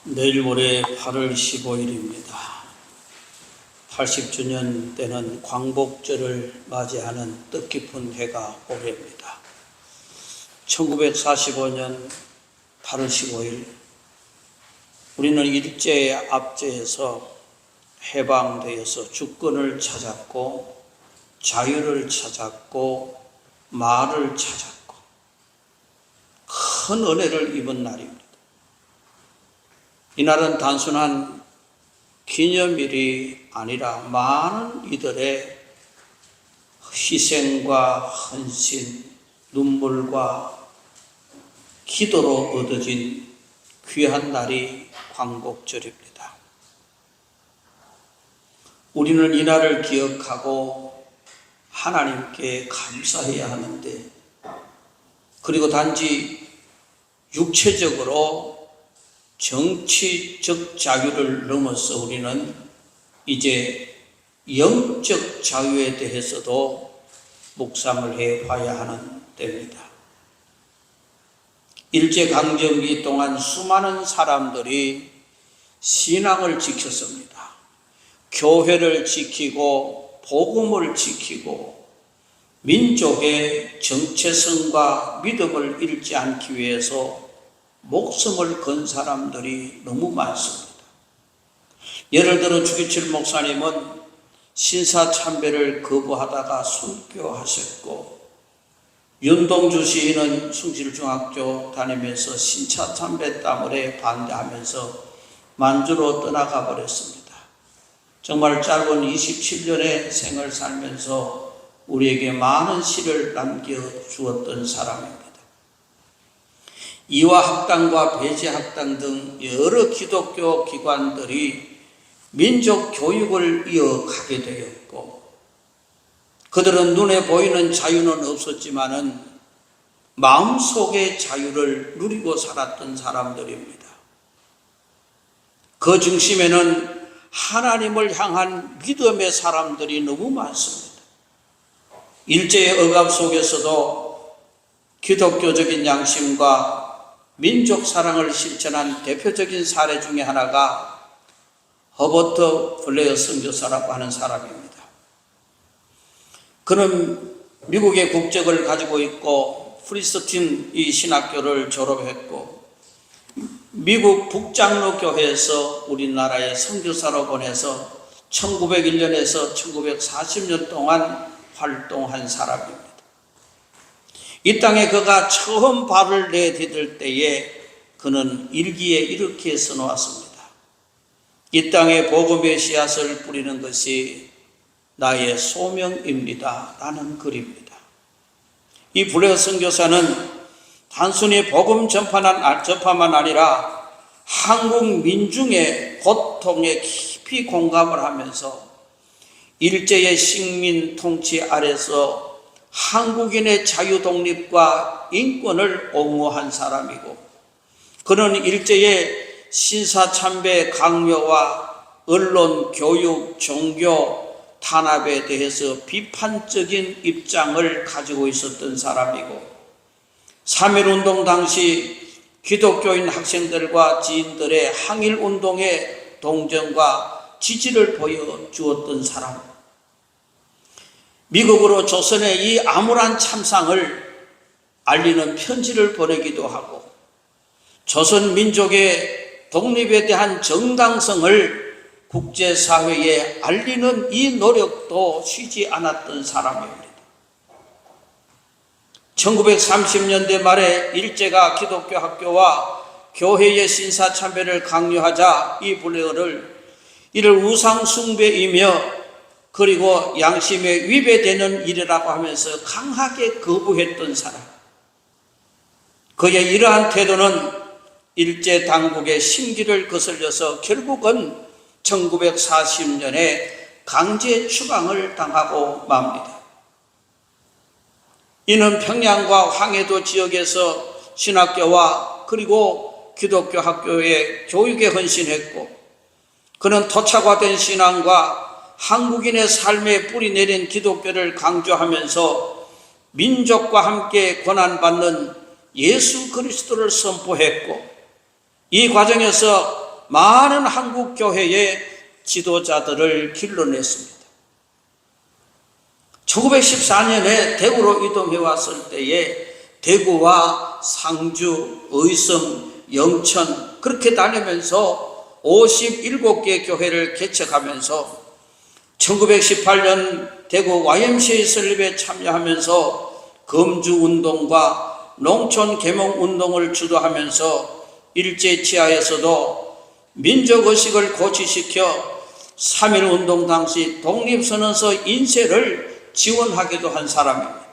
내일 모레 8월 15일입니다. 80주년 때는 광복절을 맞이하는 뜻깊은 해가 올해입니다. 1945년 8월 15일 우리는 일제에 압제해서 해방되어서 주권을 찾았고 자유를 찾았고 말을 찾았고 큰 은혜를 입은 날입니다. 이날은 단순한 기념일이 아니라 많은 이들의 희생과 헌신, 눈물과 기도로 얻어진 귀한 날이 광복절입니다. 우리는 이날을 기억하고 하나님께 감사해야 하는데, 그리고 단지 육체적으로 정치적 자유를 넘어서 우리는 이제 영적 자유에 대해서도 묵상을 해 봐야 하는 때입니다. 일제강점기 동안 수많은 사람들이 신앙을 지켰습니다. 교회를 지키고 복음을 지키고 민족의 정체성과 믿음을 잃지 않기 위해서 목숨을 건 사람들이 너무 많습니다. 예를 들어 주기철 목사님은 신사참배를 거부하다가 순교하셨고, 윤동주 시인은 숭실중학교 다니면서 신사참배 때문에 반대하면서 만주로 떠나가 버렸습니다. 정말 짧은 27년의 생을 살면서 우리에게 많은 시를 남겨주었던 사람입니다. 이화학당과 배제학당 등 여러 기독교 기관들이 민족 교육을 이어가게 되었고, 그들은 눈에 보이는 자유는 없었지만은 마음속의 자유를 누리고 살았던 사람들입니다. 그 중심에는 하나님을 향한 믿음의 사람들이 너무 많습니다. 일제의 억압 속에서도 기독교적인 양심과 민족 사랑을 실천한 대표적인 사례 중에 하나가 허버트 블레어 선교사라고 하는 사람입니다. 그는 미국의 국적을 가지고 있고 프리스틴 이 신학교를 졸업했고, 미국 북장로 교회에서 우리나라에 선교사로 보내서 1901년에서 1940년 동안 활동한 사람입니다. 이 땅에 그가 처음 발을 내디딜 때에 그는 일기에 이렇게 써놓았습니다. 이 땅에 복음의 씨앗을 뿌리는 것이 나의 소명입니다. 라는 글입니다. 이 블레어 선교사는 단순히 복음 전파만 아니라 한국 민중의 고통에 깊이 공감을 하면서 일제의 식민 통치 아래서 한국인의 자유 독립과 인권을 옹호한 사람이고, 그는 일제의 신사참배 강요와 언론, 교육, 종교 탄압에 대해서 비판적인 입장을 가지고 있었던 사람이고, 3.1운동 당시 기독교인 학생들과 지인들의 항일운동에 동정과 지지를 보여주었던 사람, 미국으로 조선의 이 암울한 참상을 알리는 편지를 보내기도 하고, 조선 민족의 독립에 대한 정당성을 국제사회에 알리는 이 노력도 쉬지 않았던 사람입니다. 1930년대 말에 일제가 기독교 학교와 교회의 신사참배를 강요하자 이 블레어를 이를 우상숭배이며 그리고 양심에 위배되는 일이라고 하면서 강하게 거부했던 사람. 그의 이러한 태도는 일제 당국의 심기를 거슬려서 결국은 1940년에 강제 추방을 당하고 맙니다. 이는 평양과 황해도 지역에서 신학교와 그리고 기독교 학교의 교육에 헌신했고, 그는 토착화된 신앙과 한국인의 삶에 뿌리내린 기독교를 강조하면서 민족과 함께 고난받는 예수 그리스도를 선포했고, 이 과정에서 많은 한국 교회의 지도자들을 길러냈습니다. 1914년에 대구로 이동해 왔을 때에 대구와 상주, 의성, 영천 그렇게 다니면서 57개 교회를 개척하면서 1918년 대구 YMCA 설립에 참여하면서 금주운동과 농촌개몽운동을 주도하면서 일제치하에서도 민족의식을 고취시켜 3.1운동 당시 독립선언서 인쇄를 지원하기도 한 사람입니다.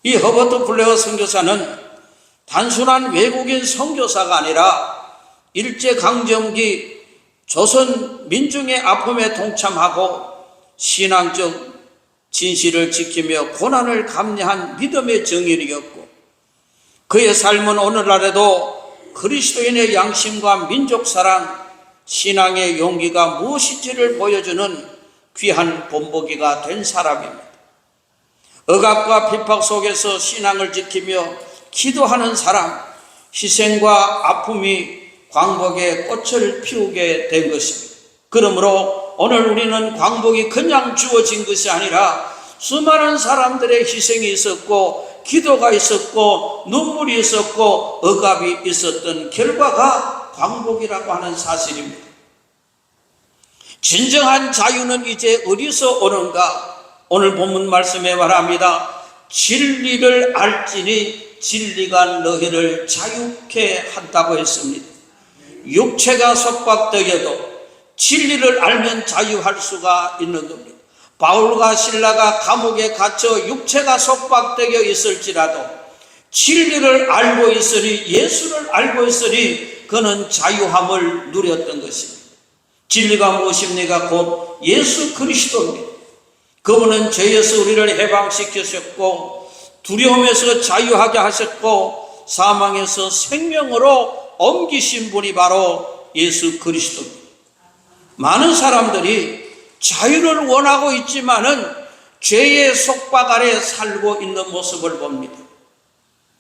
이 허버트 블레어 선교사는 단순한 외국인 선교사가 아니라 일제강점기 조선 민중의 아픔에 동참하고 신앙적 진실을 지키며 고난을 감내한 믿음의 정인이었고 그의 삶은 오늘날에도 그리스도인의 양심과 민족사랑, 신앙의 용기가 무엇인지를 보여주는 귀한 본보기가 된 사람입니다. 억압과 핍박 속에서 신앙을 지키며 기도하는 사람, 희생과 아픔이 광복의 꽃을 피우게 된 것입니다. 그러므로 오늘 우리는 광복이 그냥 주어진 것이 아니라 수많은 사람들의 희생이 있었고 기도가 있었고 눈물이 있었고 억압이 있었던 결과가 광복이라고 하는 사실입니다. 진정한 자유는 이제 어디서 오는가? 오늘 본문 말씀에 말합니다. 진리를 알지니 진리가 너희를 자유케 한다고 했습니다. 육체가 속박되어도 진리를 알면 자유할 수가 있는 겁니다. 바울과 실라가 감옥에 갇혀 육체가 속박되어 있을지라도 진리를 알고 있으니 예수를 알고 있으니 그는 자유함을 누렸던 것입니다. 진리가 무엇입니까? 곧 예수 그리스도입니다. 그분은 죄에서 우리를 해방시키셨고 두려움에서 자유하게 하셨고 사망에서 생명으로 옮기신 분이 바로 예수 그리스도입니다. 많은 사람들이 자유를 원하고 있지만은 죄의 속박 아래 살고 있는 모습을 봅니다.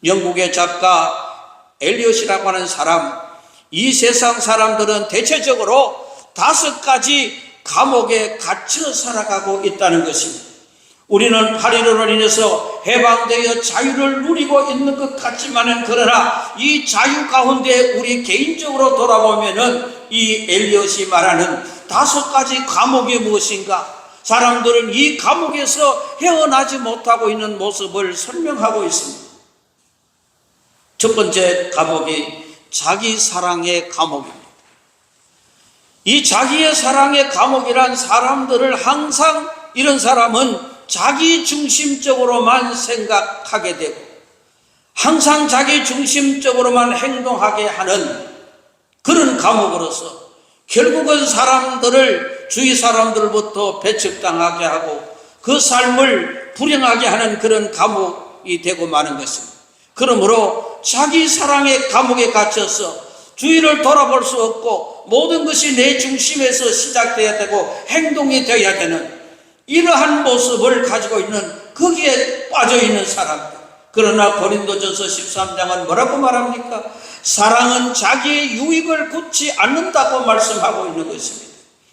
영국의 작가 엘리엇이라고 하는 사람, 이 세상 사람들은 대체적으로 5가지 감옥에 갇혀 살아가고 있다는 것입니다. 우리는 8.15로 인해서 해방되어 자유를 누리고 있는 것 같지만은 그러나 이 자유 가운데 우리 개인적으로 돌아보면은 이 엘리엇이 말하는 5가지 감옥이 무엇인가? 사람들은 이 감옥에서 헤어나지 못하고 있는 모습을 설명하고 있습니다. 첫 번째 감옥이 자기 사랑의 감옥입니다. 이 자기의 사랑의 감옥이란 사람들을 항상 이런 사람은 자기 중심적으로만 생각하게 되고 항상 자기 중심적으로만 행동하게 하는 그런 감옥으로서 결국은 사람들을 주위 사람들부터 배척당하게 하고 그 삶을 불행하게 하는 그런 감옥이 되고 마는 것입니다. 그러므로 자기 사랑의 감옥에 갇혀서 주위를 돌아볼 수 없고 모든 것이 내 중심에서 시작되어야 되고 행동이 되어야 되는 이러한 모습을 가지고 있는 거기에 빠져있는 사람들. 그러나 고린도전서 13장은 뭐라고 말합니까? 사랑은 자기의 유익을 굳지 않는다고 말씀하고 있는 것입니다.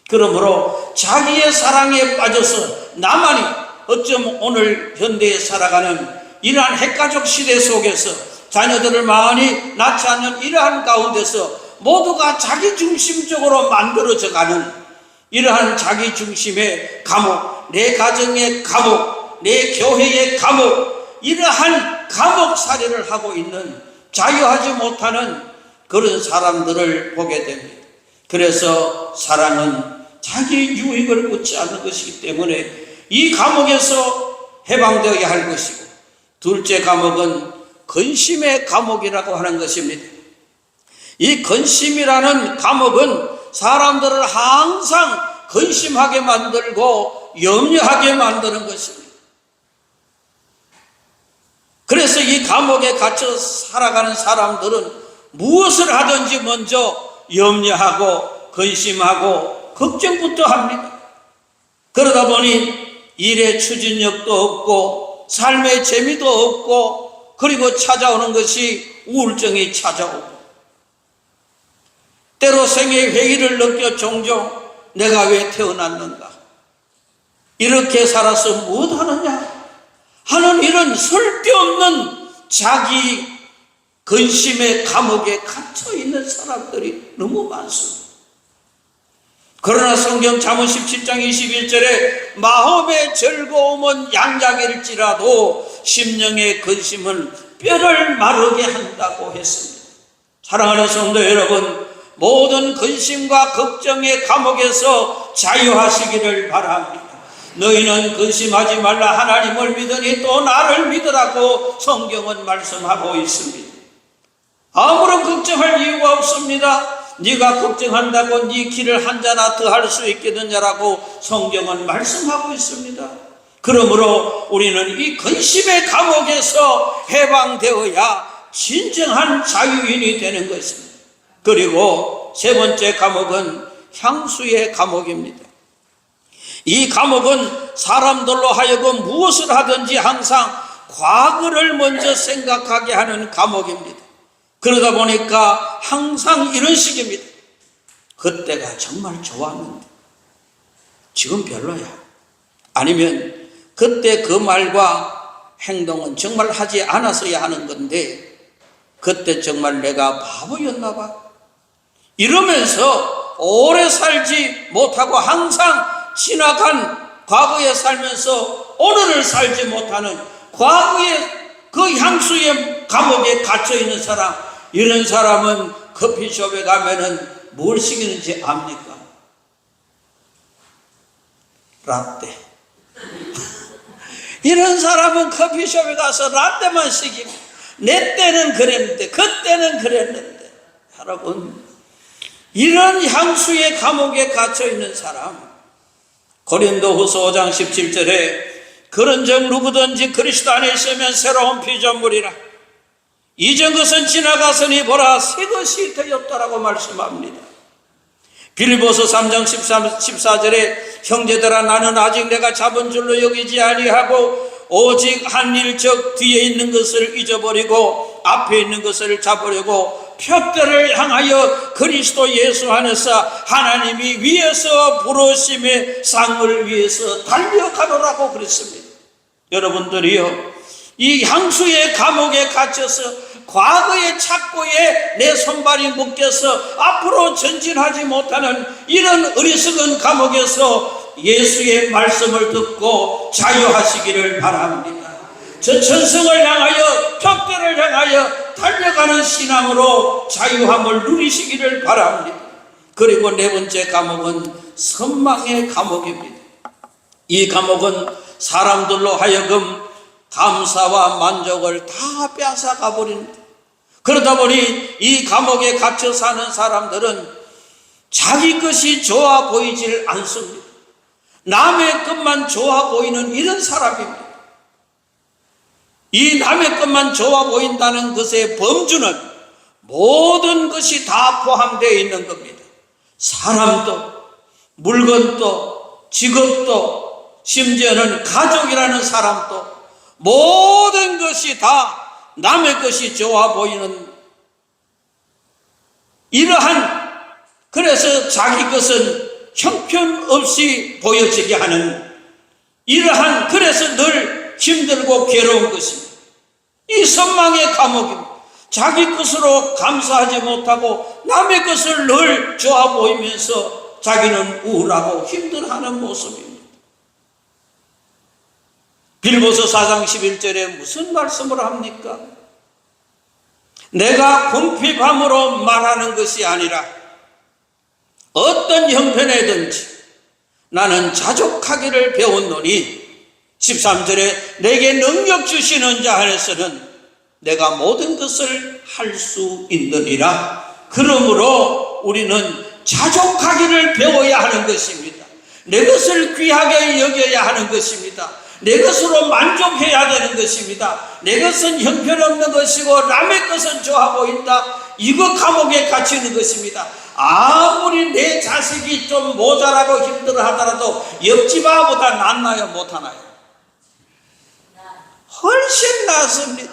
그러므로 자기의 사랑에 빠져서 나만이 어쩜 오늘 현대에 살아가는 이러한 핵가족 시대 속에서 자녀들을 많이 낳지 않는 이러한 가운데서 모두가 자기 중심적으로 만들어져가는 이러한 자기 중심의 감옥, 내 가정의 감옥, 내 교회의 감옥, 이러한 감옥살이를 하고 있는 자유하지 못하는 그런 사람들을 보게 됩니다. 그래서 사랑은 자기 유익을 묻지 않는 것이기 때문에 이 감옥에서 해방되어야 할 것이고, 둘째 감옥은 근심의 감옥이라고 하는 것입니다. 이 근심이라는 감옥은 사람들을 항상 근심하게 만들고 염려하게 만드는 것입니다. 그래서 이 감옥에 갇혀 살아가는 사람들은 무엇을 하든지 먼저 염려하고 근심하고 걱정부터 합니다. 그러다 보니 일의 추진력도 없고 삶의 재미도 없고 그리고 찾아오는 것이 우울증이 찾아오고 때로 생의 회의를 느껴 종종 내가 왜 태어났는가, 이렇게 살아서 무엇하느냐 하는 이런 쓸데없는 자기 근심의 감옥에 갇혀있는 사람들이 너무 많습니다. 그러나 성경 잠언 17장 21절에 마음의 즐거움은 양약일지라도 심령의 근심은 뼈를 마르게 한다고 했습니다. 사랑하는 성도 여러분, 모든 근심과 걱정의 감옥에서 자유하시기를 바랍니다. 너희는 근심하지 말라, 하나님을 믿으니 또 나를 믿으라고 성경은 말씀하고 있습니다. 아무런 걱정할 이유가 없습니다. 네가 걱정한다고 네 길을 한 자나 더 할 수 있겠느냐라고 성경은 말씀하고 있습니다. 그러므로 우리는 이 근심의 감옥에서 해방되어야 진정한 자유인이 되는 것입니다. 그리고 세 번째 감옥은 향수의 감옥입니다. 이 감옥은 사람들로 하여금 무엇을 하든지 항상 과거를 먼저 생각하게 하는 감옥입니다. 그러다 보니까 항상 이런 식입니다. 그때가 정말 좋았는데 지금 별로야. 아니면 그때 그 말과 행동은 정말 하지 않았어야 하는 건데 그때 정말 내가 바보였나 봐. 이러면서 오래 살지 못하고 항상 지나간 과거에 살면서 오늘을 살지 못하는 과거의 그 향수의 감옥에 갇혀있는 사람, 이런 사람은 커피숍에 가면은 뭘 시키는지 압니까? 라떼. 이런 사람은 커피숍에 가서 라떼만 시킵니다. 내 때는 그랬는데, 그때는 그랬는데. 여러분, 이런 향수의 감옥에 갇혀있는 사람, 고린도후서 5장 17절에 그런즉 누구든지 그리스도 안에 있으면 새로운 피조물이라, 이전 것은 지나갔으니 보라 새 것이 되었다라고 말씀합니다. 빌립보서 3장 14절에 형제들아, 나는 아직 내가 잡은 줄로 여기지 아니하고 오직 한 일적 뒤에 있는 것을 잊어버리고 앞에 있는 것을 잡으려고 표대를 향하여 그리스도 예수 안에서 하나님이 위에서 부르심의 상을 위해서 달려가노라고 그랬습니다. 여러분들이요, 이 향수의 감옥에 갇혀서 과거의 착고에 내 손발이 묶여서 앞으로 전진하지 못하는 이런 어리석은 감옥에서 예수의 말씀을 듣고 자유하시기를 바랍니다. 저 천성을 향하여, 벽대를 향하여 달려가는 신앙으로 자유함을 누리시기를 바랍니다. 그리고 네 번째 감옥은 선망의 감옥입니다. 이 감옥은 사람들로 하여금 감사와 만족을 다 빼앗아가 버립니다. 그러다 보니 이 감옥에 갇혀 사는 사람들은 자기 것이 좋아 보이질 않습니다. 남의 것만 좋아 보이는 이런 사람입니다. 이 남의 것만 좋아 보인다는 것의 범주는 모든 것이 다 포함되어 있는 겁니다. 사람도, 물건도, 직업도, 심지어는 가족이라는 사람도, 모든 것이 다 남의 것이 좋아 보이는 이러한, 그래서 자기 것은 형편없이 보여지게 하는 이러한, 그래서 늘 힘들고 괴로운 것입니다. 이 선망의 감옥입니다. 자기 것으로 감사하지 못하고 남의 것을 늘 좋아 보이면서 자기는 우울하고 힘들어하는 모습입니다. 빌보서 4장 11절에 무슨 말씀을 합니까? 내가 궁핍함으로 말하는 것이 아니라 어떤 형편에든지 나는 자족하기를 배웠노니, 13절에 내게 능력 주시는 자 안에서는 내가 모든 것을 할 수 있느니라. 그러므로 우리는 자족하기를 배워야 하는 것입니다. 내 것을 귀하게 여겨야 하는 것입니다. 내 것으로 만족해야 되는 것입니다. 내 것은 형편없는 것이고 남의 것은 좋아 보인다, 이거 감옥에 갇히는 것입니다. 아무리 내 자식이 좀 모자라고 힘들어 하더라도 옆집 아보다 낫나요, 못하나요? 훨씬 낫습니다.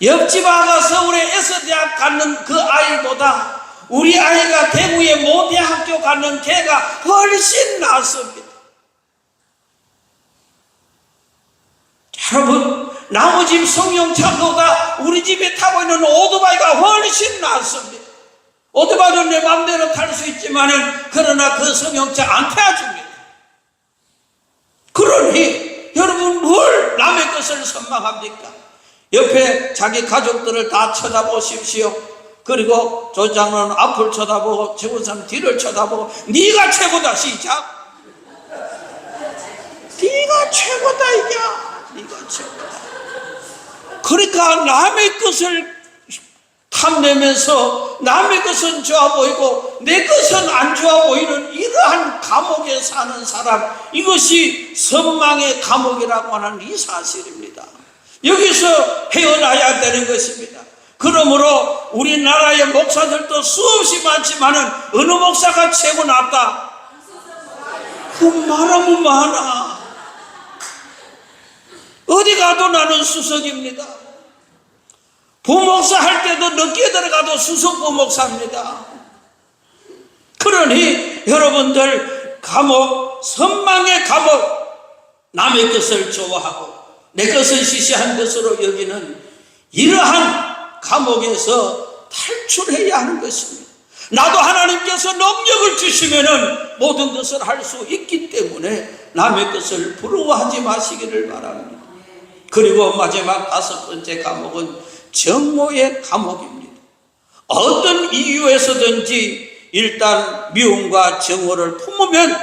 옆집 아가 서울에 S대학 가는 그 아이보다 우리 아이가 대구의 모대학교 가는 개가 훨씬 낫습니다. 여러분, 남의 집 승용차보다 우리 집에 타고 있는 오토바이가 훨씬 낫습니다. 오토바이는 내 마음대로 탈 수 있지만은 그러나 그 승용차 안 태워줍니다. 그러니 여러분 뭘 남의 것을 선망합니까? 옆에 자기 가족들을 다 쳐다보십시오. 그리고 조장로는 앞을 쳐다보고 최군사는 뒤를 쳐다보고 네가 최고다. 시작. 네가 최고다. 이야, 네가 최고다. 그러니까 남의 것을 탐내면서 남의 것은 좋아 보이고 내 것은 안 좋아 보이는 이러한 감옥에 사는 사람, 이것이 선망의 감옥이라고 하는 이 사실입니다. 여기서 헤어나야 되는 것입니다. 그러므로 우리나라의 목사들도 수없이 많지만은 어느 목사가 최고 낫다? 그 말하면 많아. 어디 가도 나는 수석입니다. 부목사 할 때도 늦게 들어가도 수석 부목사입니다. 그러니 여러분들 감옥, 선망의 감옥, 남의 것을 좋아하고 내 것을 시시한 것으로 여기는 이러한 감옥에서 탈출해야 하는 것입니다. 나도 하나님께서 능력을 주시면은 모든 것을 할 수 있기 때문에 남의 것을 부러워하지 마시기를 바랍니다. 그리고 마지막 5번째 감옥은 정오의 감옥입니다. 어떤 이유에서든지 일단 미움과 정오를 품으면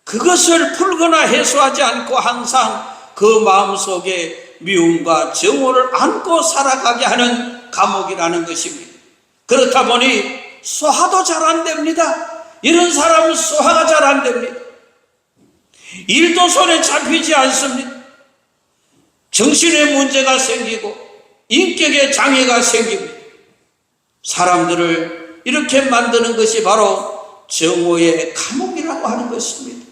그것을 풀거나 해소하지 않고 항상 그 마음속에 미움과 정오를 안고 살아가게 하는 감옥이라는 것입니다. 그렇다 보니 소화도 잘 안 됩니다. 이런 사람은 소화가 잘 안 됩니다. 일도 손에 잡히지 않습니다. 정신에 문제가 생기고 인격에 장애가 생깁니다. 사람들을 이렇게 만드는 것이 바로 정오의 감옥이라고 하는 것입니다.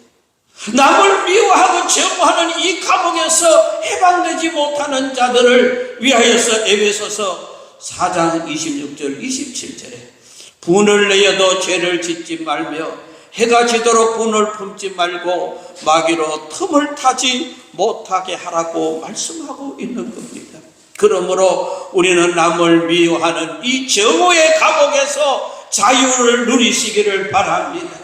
남을 미워하고 정오하는 이 감옥에서 해방되지 못하는 자들을 위하여서 에베소서 4장 26절 27절에 분을 내어도 죄를 짓지 말며 해가 지도록 분을 품지 말고 마귀로 틈을 타지 못하게 하라고 말씀하고 있는 겁니다. 그러므로 우리는 남을 미워하는 이 정오의 감옥에서 자유를 누리시기를 바랍니다.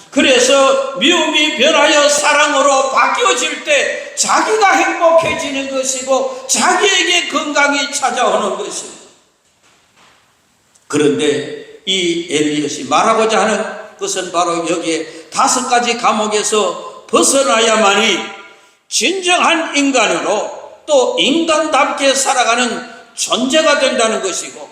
그래서 미움이 변하여 사랑으로 바뀌어질 때 자기가 행복해지는 것이고 자기에게 건강이 찾아오는 것입니다. 그런데 이 엘리엇이 말하고자 하는 것은 바로 여기에 5가지 감옥에서 벗어나야만이 진정한 인간으로 또 인간답게 살아가는 존재가 된다는 것이고,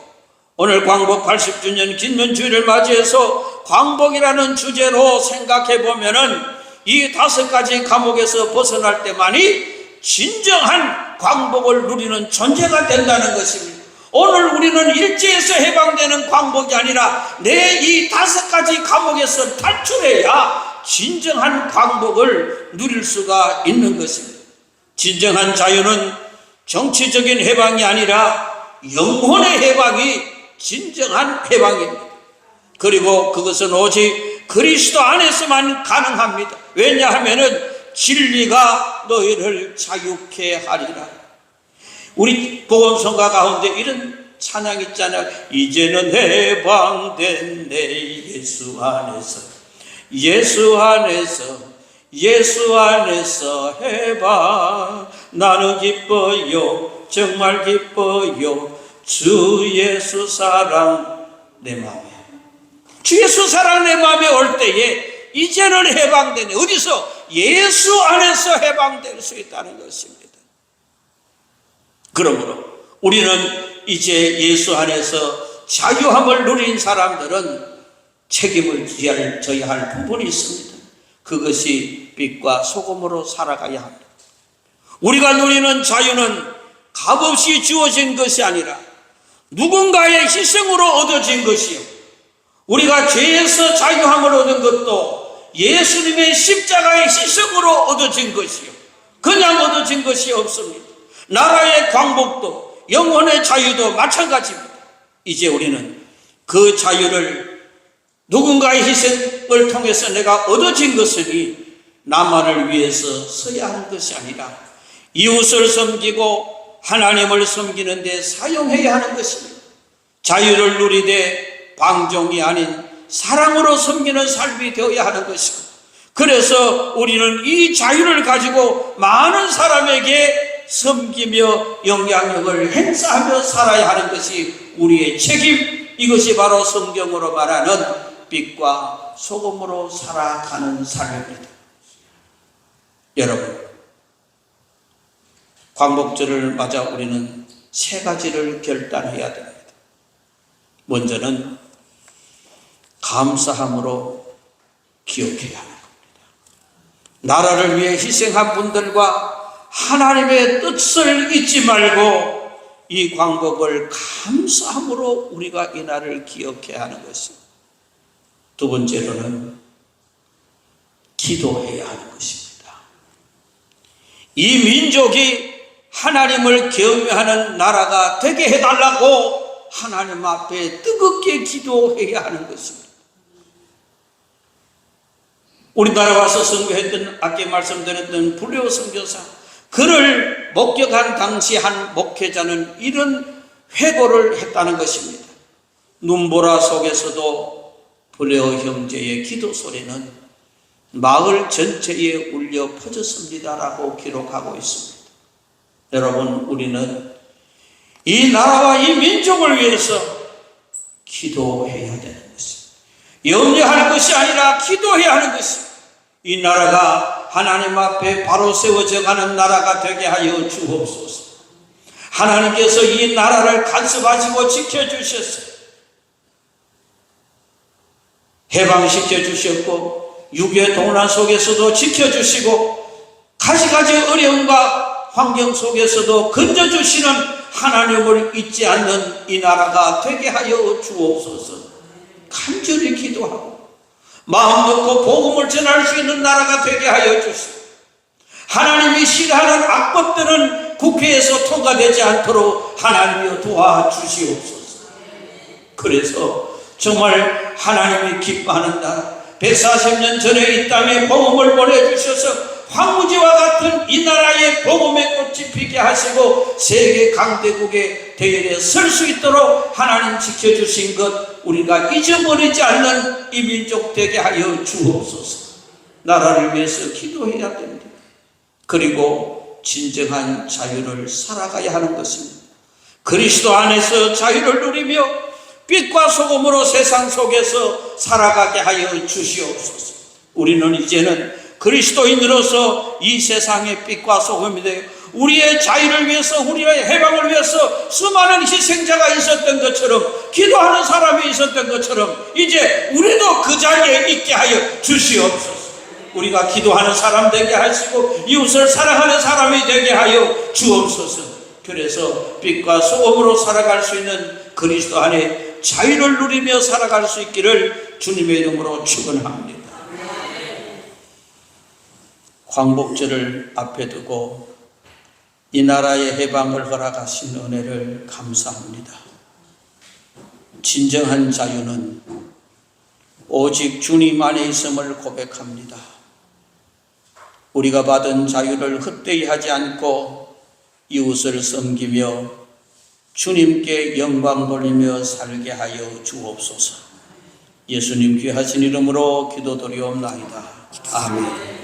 오늘 광복 80주년 긴면주의를 맞이해서 광복이라는 주제로 생각해 보면은 이 5가지 감옥에서 벗어날 때만이 진정한 광복을 누리는 존재가 된다는 것입니다. 오늘 우리는 일제에서 해방되는 광복이 아니라 내 이 5가지 감옥에서 탈출해야 진정한 광복을 누릴 수가 있는 것입니다. 진정한 자유는 정치적인 해방이 아니라 영혼의 해방이 진정한 해방입니다. 그리고 그것은 오직 그리스도 안에서만 가능합니다. 왜냐하면은 진리가 너희를 자유케 하리라. 우리 복음성가 가운데 이런 찬양 있잖아요. 이제는 해방된 내 예수 안에서, 예수 안에서, 예수 안에서 해방. 나는 기뻐요, 정말 기뻐요. 주 예수 사랑 내 마음에, 주 예수 사랑 내 마음에 올 때에 이제는 해방되네. 어디서? 예수 안에서 해방될 수 있다는 것입니다. 그러므로 우리는 이제 예수 안에서 자유함을 누린 사람들은 책임을 져야 할 부분이 있습니다. 그것이 빛과 소금으로 살아가야 합니다. 우리가 누리는 자유는 값없이 주어진 것이 아니라 누군가의 희생으로 얻어진 것이요, 우리가 죄에서 자유함을 얻은 것도 예수님의 십자가의 희생으로 얻어진 것이요, 그냥 얻어진 것이 없습니다. 나라의 광복도 영혼의 자유도 마찬가지입니다. 이제 우리는 그 자유를 누군가의 희생을 통해서 내가 얻어진 것이니 나만을 위해서 서야 하는 것이 아니라 이웃을 섬기고 하나님을 섬기는 데 사용해야 하는 것입니다. 자유를 누리되 방종이 아닌 사랑으로 섬기는 삶이 되어야 하는 것이고, 그래서 우리는 이 자유를 가지고 많은 사람에게 섬기며 영향력을 행사하며 살아야 하는 것이 우리의 책임, 이것이 바로 성경으로 말하는 빛과 소금으로 살아가는 삶입니다. 여러분, 광복절을 맞아 우리는 세 가지를 결단해야 됩니다. 먼저는 감사함으로 기억해야 하는 겁니다. 나라를 위해 희생한 분들과 하나님의 뜻을 잊지 말고 이 광복을 감사함으로 우리가 이 날을 기억해야 하는 것입니다. 두 번째로는 기도해야 하는 것입니다. 이 민족이 하나님을 경외하는 나라가 되게 해달라고 하나님 앞에 뜨겁게 기도해야 하는 것입니다. 우리나라 와서 선교했던, 아까 말씀드렸던 불교 선교사, 그를 목격한 당시 한 목회자는 이런 회고를 했다는 것입니다. 눈보라 속에서도 불교 형제의 기도 소리는 마을 전체에 울려 퍼졌습니다라고 기록하고 있습니다. 여러분, 우리는 이 나라와 이 민족을 위해서 기도해야 되는 것입니다. 염려할 것이 아니라 기도해야 하는 것입니다. 이 나라가 하나님 앞에 바로 세워져 가는 나라가 되게 하여 주옵소서. 하나님께서 이 나라를 간섭하시고 지켜주셨어요. 해방시켜 주셨고 육의 동란 속에서도 지켜주시고 가지가지 어려움과 환경 속에서도 건져주시는 하나님을 잊지 않는 이 나라가 되게 하여 주옵소서. 간절히 기도하고 마음 놓고 복음을 전할 수 있는 나라가 되게 하여 주시고, 하나님이 싫어하는 악법들은 국회에서 통과되지 않도록 하나님이여 도와주시옵소서. 그래서 정말 하나님이 기뻐하는 나라, 140년 전에 이 땅에 복음을 보내주셔서 황무지와 같은 이 나라의 복음의 꽃이 피게 하시고 세계 강대국의 대열에 설 수 있도록 하나님 지켜주신 것 우리가 잊어버리지 않는 이 민족 되게 하여 주옵소서. 나라를 위해서 기도해야 됩니다. 그리고 진정한 자유를 살아가야 하는 것입니다. 그리스도 안에서 자유를 누리며 빛과 소금으로 세상 속에서 살아가게 하여 주시옵소서. 우리는 이제는 그리스도인으로서 이 세상의 빛과 소금이 되어 우리의 자유를 위해서, 우리의 해방을 위해서 수많은 희생자가 있었던 것처럼, 기도하는 사람이 있었던 것처럼 이제 우리도 그 자리에 있게 하여 주시옵소서. 우리가 기도하는 사람 되게 하시고 이웃을 사랑하는 사람이 되게 하여 주옵소서. 그래서 빛과 소금으로 살아갈 수 있는 그리스도 안에 자유를 누리며 살아갈 수 있기를 주님의 이름으로 축원합니다. 광복절을 앞에 두고 이 나라의 해방을 허락하신 은혜를 감사합니다. 진정한 자유는 오직 주님 안에 있음을 고백합니다. 우리가 받은 자유를 헛되이 하지 않고 이웃을 섬기며 주님께 영광 돌리며 살게 하여 주옵소서. 예수님 귀하신 이름으로 기도드리옵나이다. 아멘.